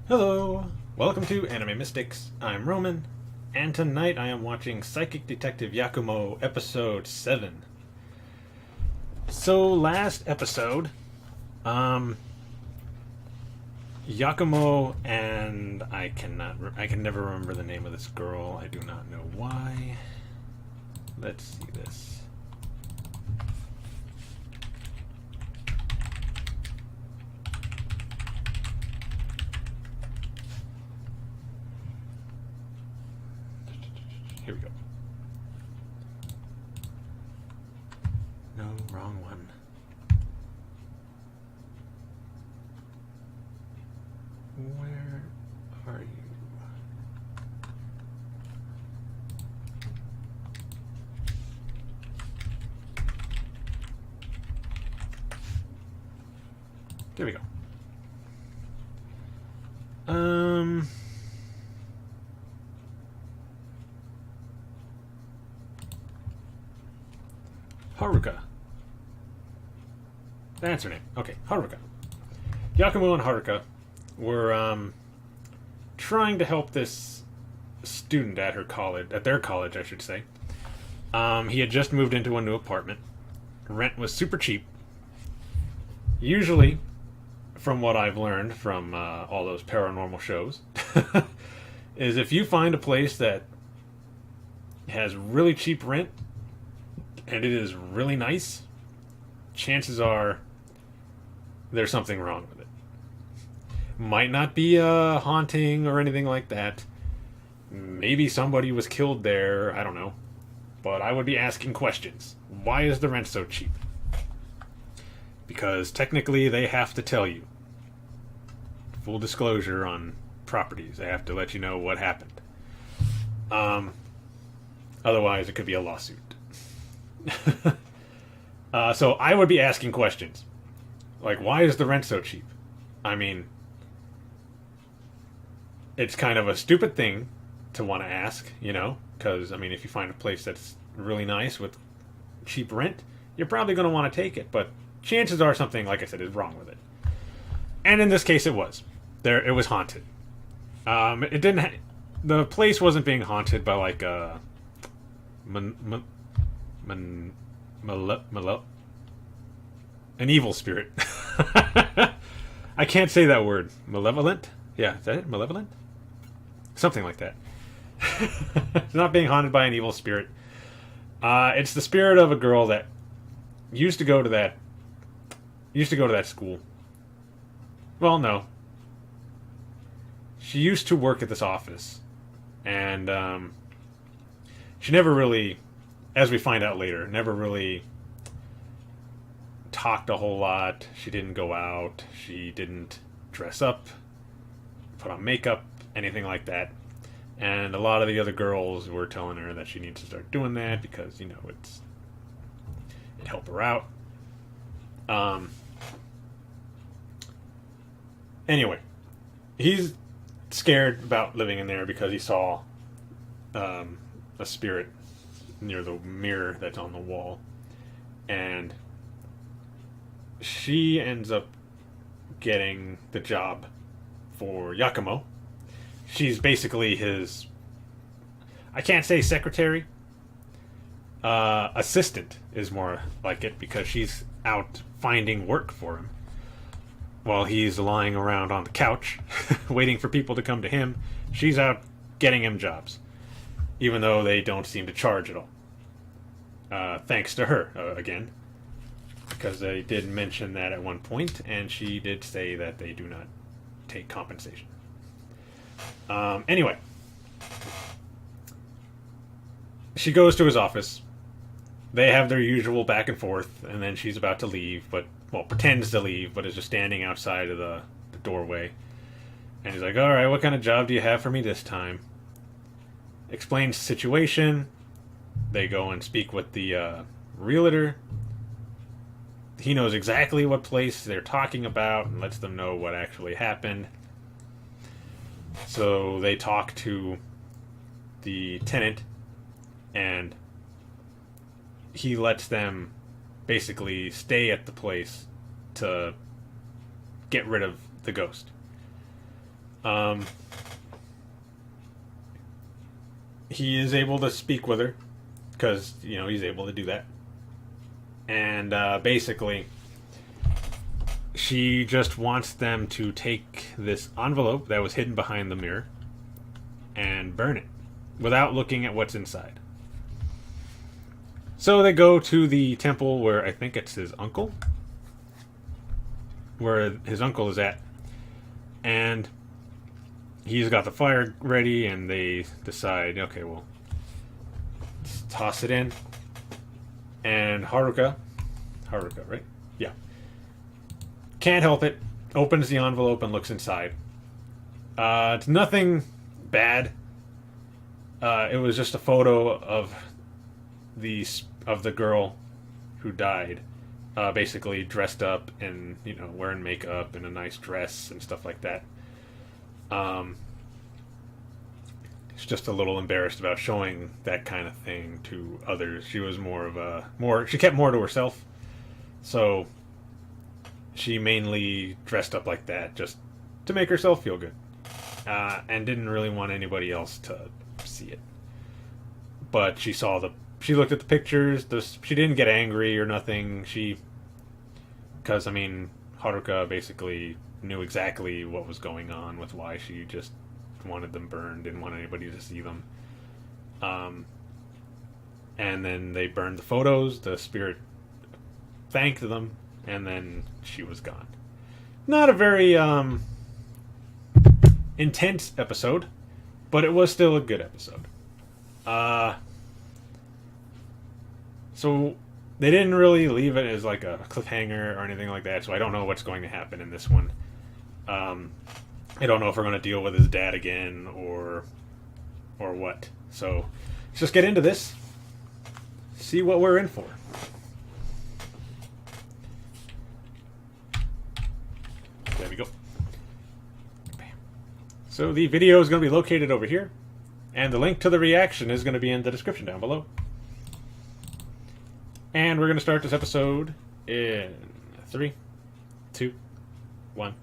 Hello! Welcome to Anime Mystics. I'm Roman, and tonight I am watching Psychic Detective Yakumo Episode 7. So, last episode, Yakumo and I can never remember the name of this girl. I do not know why. Let's see this. Here we go. No, wrong one. Where are you? There we go. Haruka. That's her name. Okay, Haruka. Yakumo and Haruka were trying to help this student at their college, I should say. He had just moved into a new apartment. Rent was super cheap. Usually, from what I've learned from all those paranormal shows, is if you find a place that has really cheap rent and it is really nice, chances are there's something wrong with it. Might not be a haunting or anything like that. Maybe somebody was killed there, I don't know. But I would be asking questions. Why is the rent so cheap? Because technically they have to tell you. Full disclosure on properties. They have to let you know what happened. Otherwise it could be a lawsuit. So I would be asking questions. Like, why is the rent so cheap? I mean, it's kind of a stupid thing to want to ask, you know? Because, I mean, if you find a place that's really nice with cheap rent, you're probably going to want to take it. But chances are something, like I said, is wrong with it. And in this case, it was. It was haunted. It didn't... the place wasn't being haunted by, like, a... an evil spirit. I can't say that word. Malevolent? Yeah, is that it? Malevolent? Something like that. It's not being haunted by an evil spirit. It's the spirit of a girl that used to go to that school. Well, no. She used to work at this office. And she never really, as we find out later, never really talked a whole lot. She didn't go out. She didn't dress up, put on makeup, anything like that. And a lot of the other girls were telling her that she needs to start doing that because, you know, it'd help her out. Anyway, he's scared about living in there because he saw a spirit near the mirror that's on the wall. And she ends up getting the job for Yakumo. She's basically his, I can't say secretary, assistant is more like it, because she's out finding work for him while he's lying around on the couch waiting for people to come to him. She's out getting him jobs, even though they don't seem to charge at all, thanks to her, again, because they did mention that at one point, and she did say that they do not take compensation. Anyway, she goes to his office. They have their usual back and forth, and then she's about to leave, pretends to leave, but is just standing outside of the doorway. And he's like, all right, what kind of job do you have for me this time? Explains the situation. They go and speak with the realtor. He knows exactly what place they're talking about and lets them know what actually happened. So they talk to the tenant, and he lets them basically stay at the place to get rid of the ghost. Um, he is able to speak with her because he's able to do that, and basically, she just wants them to take this envelope that was hidden behind the mirror and burn it without looking at what's inside. So they go to the temple where I think it's his uncle, where his uncle is at, and he's got the fire ready, and they decide, okay, well, let's toss it in. And Haruka, right? Yeah. Can't help it. Opens the envelope and looks inside. It's nothing bad. It was just a photo of the girl who died, basically dressed up and wearing makeup and a nice dress and stuff like that. She's just a little embarrassed about showing that kind of thing to others. She was she kept more to herself, so she mainly dressed up like that just to make herself feel good, and didn't really want anybody else to see it. But she looked at the pictures. She didn't get angry or nothing. Because Haruka basically knew exactly what was going on with why she just wanted them burned, didn't want anybody to see them. And then they burned the photos. The spirit thanked them, and then she was gone. Not a very intense episode, but it was still a good episode. So they didn't really leave it as like a cliffhanger or anything like that, so I don't know what's going to happen in this one. I don't know if we're going to deal with his dad again or what. So let's just get into this. See what we're in for. There we go. So the video is going to be located over here, and the link to the reaction is going to be in the description down below. And we're going to start this episode in 3, 2, 1.